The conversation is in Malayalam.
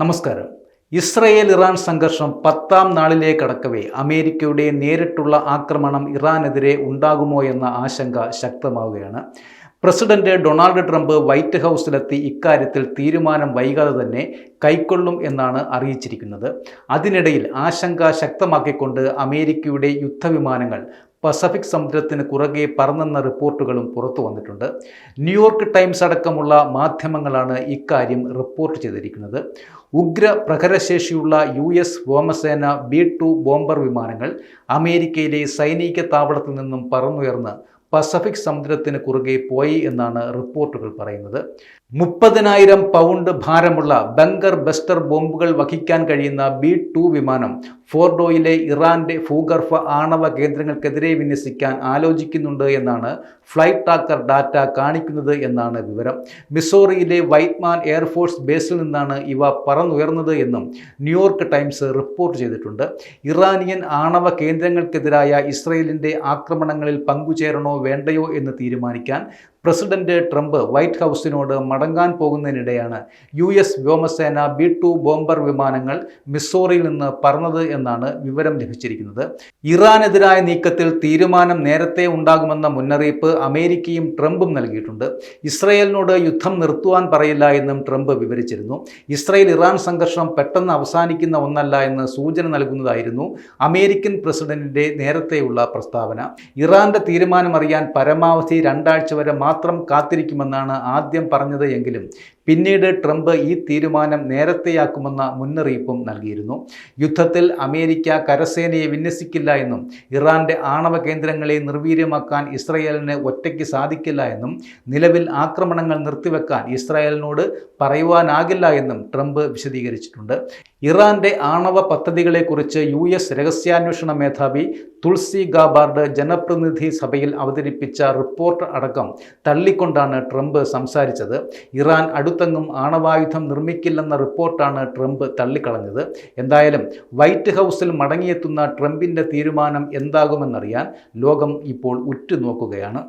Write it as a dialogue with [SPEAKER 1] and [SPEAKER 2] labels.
[SPEAKER 1] നമസ്കാരം. ഇസ്രയേൽ ഇറാൻ സംഘർഷം 10ാം നാളിലേക്കടക്കവേ അമേരിക്കയുടെ നേരിട്ടുള്ള ആക്രമണം ഇറാനെതിരെ ഉണ്ടാകുമോ എന്ന ആശങ്ക ശക്തമാവുകയാണ്. പ്രസിഡന്റ് ഡൊണാൾഡ് ട്രംപ് വൈറ്റ് ഹൗസിലെത്തി ഇക്കാര്യത്തിൽ തീരുമാനം വൈകാതെ തന്നെ കൈക്കൊള്ളും എന്നാണ് അറിയിച്ചിരിക്കുന്നത്. അതിനിടയിൽ ആശങ്ക ശക്തമാക്കിക്കൊണ്ട് അമേരിക്കയുടെ യുദ്ധവിമാനങ്ങൾ പസഫിക് സമുദ്രത്തിന് കുറുകെ പറന്നെന്ന റിപ്പോർട്ടുകളും പുറത്തു വന്നിട്ടുണ്ട്. ന്യൂയോർക്ക് ടൈംസ് അടക്കമുള്ള മാധ്യമങ്ങളാണ് ഇക്കാര്യം റിപ്പോർട്ട് ചെയ്തിരിക്കുന്നത്. ഉഗ്ര പ്രഹരശേഷിയുള്ള US വ്യോമസേന B-2 ബോംബർ വിമാനങ്ങൾ അമേരിക്കയിലെ സൈനിക താവളത്തിൽ നിന്നും പറന്നുയർന്ന് പസഫിക് സമുദ്രത്തിന് കുറുകെ പോയി എന്നാണ് റിപ്പോർട്ടുകൾ പറയുന്നത്. 30,000 പൗണ്ട് ഭാരമുള്ള ബങ്കർ ബസ്റ്റർ ബോംബുകൾ വഹിക്കാൻ കഴിയുന്ന B-2 വിമാനം ഫോർഡോയിലെ ഇറാന്റെ ഭൂഗർഭ ആണവ കേന്ദ്രങ്ങൾക്കെതിരെ വിന്യസിക്കാൻ ആലോചിക്കുന്നുണ്ട് എന്നാണ് ഫ്ലൈറ്റ് ട്രാക്കർ ഡാറ്റ കാണിക്കുന്നത് എന്നാണ് വിവരം. മിസോറിയിലെ വൈറ്റ്മാൻ എയർഫോഴ്സ് ബേസിൽ നിന്നാണ് ഇവ പറന്നുയർന്നത് എന്നും ന്യൂയോർക്ക് ടൈംസ് റിപ്പോർട്ട് ചെയ്തിട്ടുണ്ട്. ഇറാനിയൻ ആണവ കേന്ദ്രങ്ങൾക്കെതിരായ ഇസ്രയേലിന്റെ ആക്രമണങ്ങളിൽ പങ്കുചേരണോ വേണ്ടയോ എന്ന് തീരുമാനിക്കാൻ പ്രസിഡന്റ് ട്രംപ് വൈറ്റ് ഹൗസിനോട് മടങ്ങാൻ പോകുന്നതിനിടെയാണ് US വ്യോമസേന B-2 ബോംബർ വിമാനങ്ങൾ മിസോറിയിൽ നിന്ന് പറന്നത് എന്നാണ് വിവരം ലഭിച്ചിരിക്കുന്നത്. ഇറാനെതിരായ നീക്കത്തിൽ തീരുമാനം നേരത്തെ ഉണ്ടാകുമെന്ന മുന്നറിയിപ്പ് അമേരിക്കയും ട്രംപും നൽകിയിട്ടുണ്ട്. ഇസ്രയേലിനോട് യുദ്ധം നിർത്തുവാൻ പറയില്ല എന്നും ട്രംപ് വിവരിച്ചിരുന്നു. ഇസ്രയേൽ ഇറാൻ സംഘർഷം പെട്ടെന്ന് അവസാനിക്കുന്ന ഒന്നല്ല എന്ന് സൂചന നൽകുന്നതായിരുന്നു അമേരിക്കൻ പ്രസിഡന്റിന്റെ നേരത്തെയുള്ള പ്രസ്താവന. ഇറാന്റെ തീരുമാനമറിയാൻ പരമാവധി 2 ആഴ്ച വരെ മാത്രം കാത്തിരിക്കുമെന്നാണ് ആദ്യം പറഞ്ഞത് എങ്കിലും പിന്നീട് ട്രംപ് ഈ തീരുമാനം നേരത്തെയാക്കുമെന്ന മുന്നറിയിപ്പും നൽകിയിരുന്നു. യുദ്ധത്തിൽ അമേരിക്ക കരസേനയെ വിന്യസിക്കില്ല എന്നും ഇറാന്റെ ആണവ കേന്ദ്രങ്ങളെ നിർവീര്യമാക്കാൻ ഇസ്രയേലിന് ഒറ്റയ്ക്ക് സാധിക്കില്ല എന്നും നിലവിൽ ആക്രമണങ്ങൾ നിർത്തിവെക്കാൻ ഇസ്രയേലിനോട് പറയുവാനാകില്ല എന്നും ട്രംപ് വിശദീകരിച്ചിട്ടുണ്ട്. ഇറാന്റെ ആണവ പദ്ധതികളെക്കുറിച്ച് US രഹസ്യാന്വേഷണ മേധാവി തുൾസി ഗാബാർഡ് ജനപ്രതിനിധി സഭയിൽ അവതരിപ്പിച്ച റിപ്പോർട്ട് അടക്കം തള്ളിക്കൊണ്ടാണ് ട്രംപ് സംസാരിച്ചത്. ഇറാൻ അടുത്തെങ്ങും ആണവായുധം നിർമ്മിക്കില്ലെന്ന റിപ്പോർട്ടാണ് ട്രംപ് തള്ളിക്കളഞ്ഞത്. എന്തായാലും വൈറ്റ് ഹൗസിൽ മടങ്ങിയെത്തുന്ന ട്രംപിന്റെ തീരുമാനം എന്താകുമെന്നറിയാൻ ലോകം ഇപ്പോൾ ഉറ്റുനോക്കുകയാണ്.